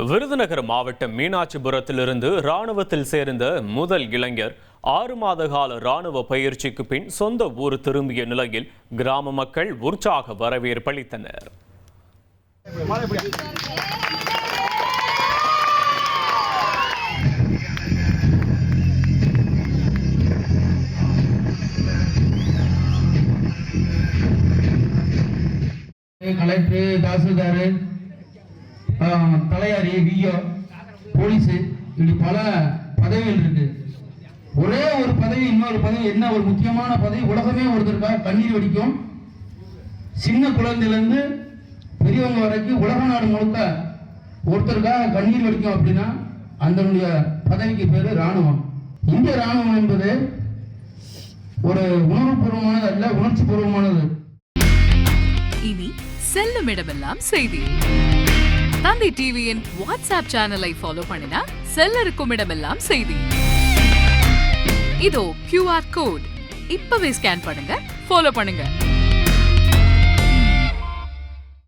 விருதுநகர் மாவட்டம் மீனாட்சிபுரத்திலிருந்து இராணுவத்தில் சேர்ந்த முதல் இளைஞர் 6 மாத கால இராணுவ பயிற்சிக்கு பின் சொந்த ஊர் திரும்பிய நிலையில் கிராம மக்கள் உற்சாக வரவேற்பளித்தனர். கலெக்டர், தாசில்தார், தலையாரி, விஓ, போலீஸ், இப்படி பல பதவிகள் இருக்கு. ஒரே ஒரு பதவி, இன்னொரு பதவி என்ன ஒரு முக்கியமான பதவி, உலகமே ஒருத்தருக்காக கண்ணீர் வடிக்கும். சின்ன குழந்தையிலேருந்து பெரியவங்க வரைக்கும் உலக நாடு முழுக்க ஒருத்தருக்காக கண்ணீர் வடிக்கும். அப்படின்னா அதனுடைய பதவிக்கு பேரு இராணுவம். இந்திய இராணுவம் என்பது ஒரு உணர்வுபூர்வமானது அல்ல, உணர்ச்சி பூர்வமானது. இனி செல்லும் இடமெல்லாம் செய்தி. தந்தி டிவியின் வாட்ஸ்அப் சேனலை ஃபாலோ பண்ணினா செல்ல இருக்கும் இடமெல்லாம் செய்தி. இதோ QR கோட் இப்பவே ஸ்கேன் பண்ணுங்க, ஃபாலோ பண்ணுங்க.